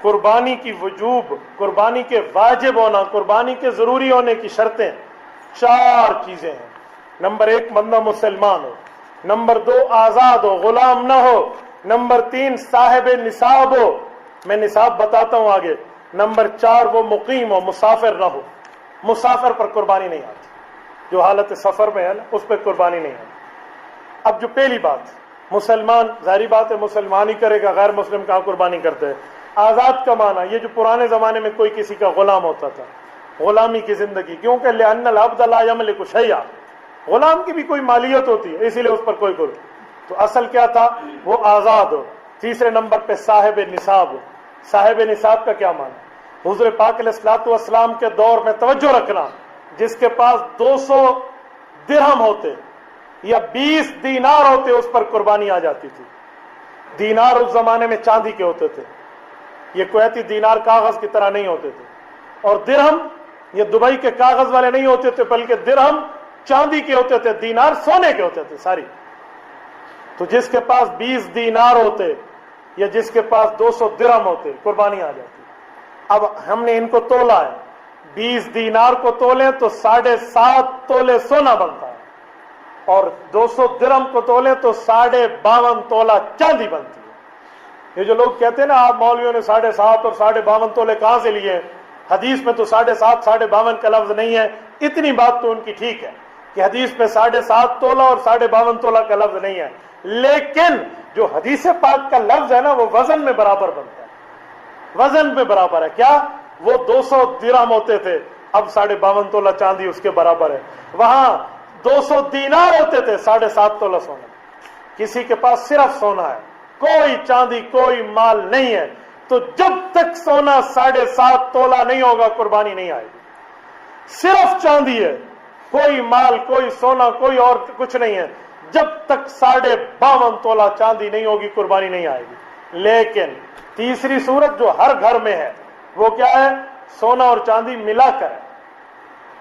قربانی کی وجوب، قربانی کے واجب ہونا، قربانی کے ضروری ہونے کی شرطیں 4 چیزیں ہیں۔ نمبر 1 بندہ مسلمان ہو، نمبر 2 آزاد ہو، غلام نہ ہو، نمبر 3 صاحب نصاب ہو، میں نصاب بتاتا ہوں آگے، نمبر 4 وہ مقیم ہو، مسافر نہ ہو۔ مسافر پر قربانی نہیں آتی، جو حالت سفر میں ہے نا اس پہ قربانی نہیں آتی۔ اب جو پہلی بات، مسلمان، ظاہری بات ہے مسلمان ہی کرے گا، غیر مسلم کہاں قربانی کرتے ہیں۔ آزاد کا معنی، یہ جو پرانے زمانے میں کوئی کسی کا غلام ہوتا تھا، غلامی کی زندگی، کیونکہ لأن العبد لا یملک شیئا، غلام کی بھی کوئی مالیت ہوتی ہے، اسی لیے اس پر کوئی تو اصل کیا تھا، وہ آزاد ہو۔ تیسرے نمبر پہ صاحب نصاب ہو۔ صاحب نصاب کا کیا معنی؟ حضور پاک علیہ الصلوۃ والسلام کے دور میں توجہ رکھنا، جس کے پاس 200 درہم ہوتے یا 20 دینار ہوتے اس پر قربانی آ جاتی تھی۔ دینار اس زمانے میں چاندی کے ہوتے تھے، یہ کویتی دینار کاغذ کی طرح نہیں ہوتے تھے، اور درہم یہ دبئی کے کاغذ والے نہیں ہوتے تھے، بلکہ درہم چاندی کے ہوتے تھے، دینار سونے کے ہوتے تھے ساری۔ تو جس کے پاس 20 دینار ہوتے یا جس کے پاس 200 درہم ہوتے، قربانی آ جاتی۔ اب ہم نے ان کو تولا ہے، 20 دینار کو تولیں تو 7.5 تولے سونا بنتا ہے، اور 200 درہم کو تولیں تو 52.5 تولہ چاندی بنتی ہے۔ یہ جو لوگ کہتے ہیں نا آپ مولویوں نے 7.5 اور 52.5 تولے کہاں سے لیے، حدیث میں تو 7.5 52 کا لفظ نہیں ہے۔ اتنی بات تو ان کی ٹھیک ہے کہ حدیث میں 7.5 تولہ اور 52.5 تولہ کا لفظ نہیں ہے، لیکن جو حدیث پاک کا لفظ ہے نا وہ وزن میں برابر بنتا ہے، وزن میں برابر ہے۔ کیا وہ 200 درہم ہوتے تھے، اب 52.5 تولہ چاندی اس کے برابر ہے۔ وہاں 200 دینار ہوتے تھے، 7.5 تولہ سونا۔ کسی کے پاس صرف سونا ہے، کوئی چاندی کوئی مال نہیں ہے، تو جب تک سونا 7.5 تولہ نہیں ہوگا قربانی نہیں آئے گی۔ صرف چاندی ہے، کوئی مال کوئی سونا کوئی اور کچھ نہیں ہے، جب تک 52.5 تولہ چاندی نہیں ہوگی قربانی نہیں آئے گی۔ لیکن تیسری صورت جو ہر گھر میں ہے وہ کیا ہے، سونا اور چاندی ملا کر ہے،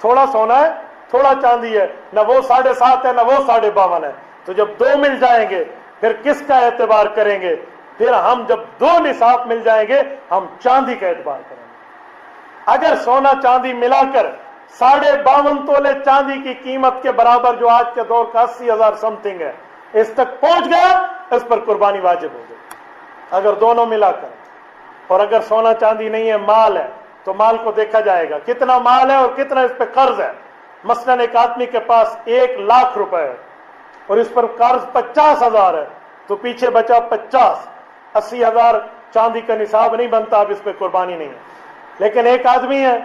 تھوڑا سونا ہے تھوڑا چاندی ہے، نہ وہ 7.5 ہے نہ وہ 52 ہے، تو جب 2 مل جائیں گے پھر کس کا اعتبار کریں گے؟ پھر ہم جب 2 نصاب مل جائیں گے ہم چاندی کا اعتبار کریں گے۔ اگر سونا چاندی ملا کر 52.5 تولے چاندی کی قیمت کے برابر، جو آج کے دور کا 80,000 سم تھنگ ہے، اس تک پہنچ گیا، اس پر قربانی واجب ہو گئی اگر دونوں ملا کر۔ اور اگر سونا چاندی نہیں ہے، مال ہے، تو مال کو دیکھا جائے گا کتنا مال ہے اور کتنا اس پہ قرض ہے۔ مثلا ایک آدمی کے پاس 1 لاکھ روپے ہے اور اس پر قرض 50,000 ہے، تو پیچھے بچا 50، 80,000 چاندی کا نصاب نہیں بنتا، اب اس پہ قربانی نہیں ہے۔ لیکن ایک آدمی ہے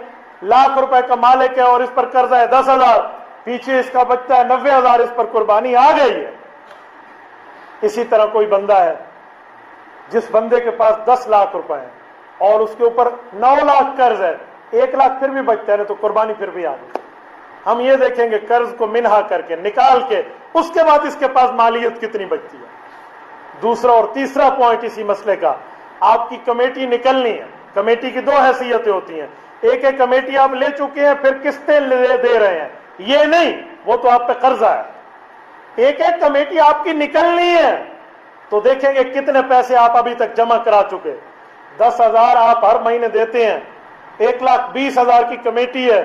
لاکھ روپے کا مالک ہے اور اس پر قرضہ ہے 10,000، پیچھے اس کا بچتا ہے 90,000، اس پر قربانی آ گئی ہے۔ اسی طرح کوئی بندہ ہے جس بندے کے پاس 10 لاکھ روپے ہیں اور اس کے اوپر 9 لاکھ قرض ہے، 1 لاکھ پھر بھی بچتا ہے، تو قربانی پھر بھی آ گئی۔ ہم یہ دیکھیں گے قرض کو منہا کر کے نکال کے، اس کے بعد اس کے پاس مالیت کتنی بچتی ہے۔ دوسرا اور تیسرا پوائنٹ اسی مسئلے کا، آپ کی کمیٹی نکلنی ہے۔ کمیٹی کی 2 حیثیتیں ہوتی ہیں، ایک ہے کمیٹی آپ لے چکے ہیں پھر قسطیں دے رہے ہیں، یہ نہیں، وہ تو آپ پہ قرضہ ہے۔ ایک ہے کمیٹی آپ کی نکلنی ہے، تو دیکھیں گے کتنے پیسے آپ ابھی تک جمع کرا چکے۔ 10,000 آپ ہر مہینے دیتے ہیں، 1,20,000 کی کمیٹی ہے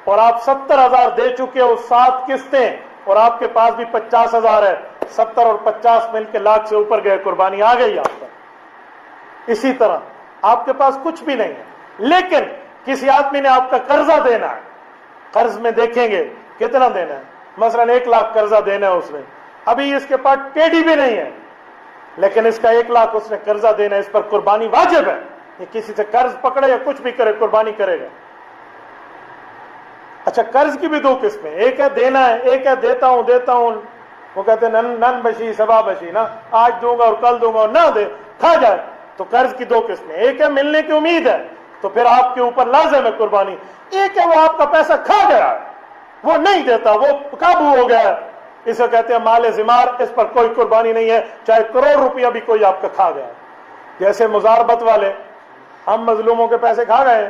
اور آپ 70,000 دے چکے ہو، 7 قسطیں، اور آپ کے پاس بھی 50,000 ہے، 70 اور 50 مل کے لاکھ سے اوپر گئے، قربانی آ گئی آپ پر۔ اسی طرح آپ کے پاس کچھ بھی نہیں ہے لیکن کسی آدمی نے آپ کا قرضہ دینا ہے، قرض میں دیکھیں گے کتنا دینا ہے، مثلا 1 لاکھ قرضہ دینا ہے اس نے، ابھی اس کے پاس ٹیڈی بھی نہیں ہے لیکن اس کا 1 لاکھ اس نے قرضہ دینا ہے، اس پر قربانی واجب ہے۔ یہ کسی سے قرض پکڑے یا کچھ بھی کرے قربانی کرے گا۔ اچھا، قرض کی بھی 2 قسمیں، ایک ہے دینا ہے، ایک ہے دیتا ہوں، وہ کہتے ہیں نن بشی سبا بشی، نا آج دوں گا اور کل دوں گا اور نہ دے کھا جائے۔ تو قرض کی 2 قسمیں، ایک ہے ملنے کی امید ہے تو پھر آپ کے اوپر لازم ہے قربانی، ایک ہے وہ آپ کا پیسہ کھا گیا ہے، وہ نہیں دیتا، وہ قابو ہو گیا ہے، اسے کہتے ہیں مال زمار، اس پر کوئی قربانی نہیں ہے، چاہے کروڑ روپیہ بھی کوئی آپ کا کھا گیا ہے۔ جیسے مزاربت والے، ہم مظلوموں کے پیسے کھا گئے ہیں،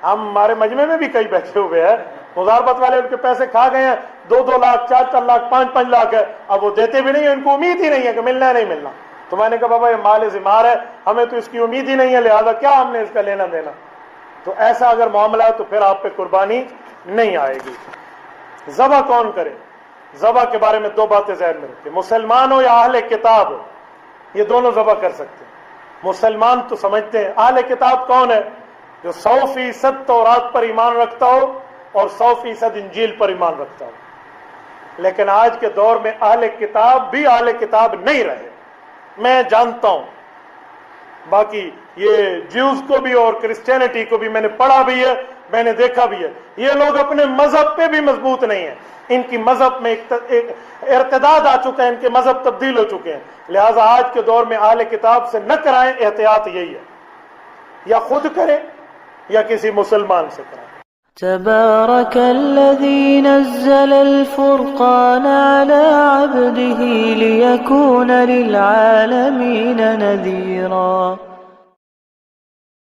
ہمارے مجمع میں بھی کئی بیٹھے ہوئے ہیں، مزاربت والے ان کے پیسے کھا گئے ہیں، 2-2 لاکھ 4-4 لاکھ 5-5 لاکھ ہے، اب وہ دیتے بھی نہیں ہیں، ان کو امید ہی نہیں ہے کہ ملنا ہے نہیں ملنا، تو میں نے کہا بابا یہ مال زمار ہے، ہمیں تو اس کی امید ہی نہیں ہے، لہذا کیا ہم نے اس کا لینا دینا؟ تو ایسا اگر معاملہ ہے تو پھر آپ پہ قربانی نہیں آئے گی۔ ذبح کون کرے؟ ذبح کے بارے میں دو باتیں ذہن میں رکھیں، مسلمان ہو یا اہل کتاب ہو، یہ دونوں ذبح کر سکتے ہیں۔ مسلمان تو سمجھتے ہیں، اہل کتاب کون ہے؟ جو 100% تورات پر ایمان رکھتا ہو اور 100% انجیل پر ایمان رکھتا ہو۔ لیکن آج کے دور میں اہل کتاب بھی اہل کتاب نہیں رہے، میں جانتا ہوں، باقی یہ جیوز کو بھی اور کرسچینٹی کو بھی میں نے پڑھا بھی ہے، میں نے دیکھا بھی ہے، یہ لوگ اپنے مذہب پہ بھی مضبوط نہیں ہیں، ان کی مذہب میں ایک ارتداد آ چکا ہے، ان کے مذہب تبدیل ہو چکے ہیں، لہٰذا آج کے دور میں اہل کتاب سے نہ کرائیں، احتیاط یہی ہے، یا خود کریں یا کسی مسلمان سے کرائیں۔ تبارك الذي نزل الفرقان على عبده ليكون للعالمين نذيرا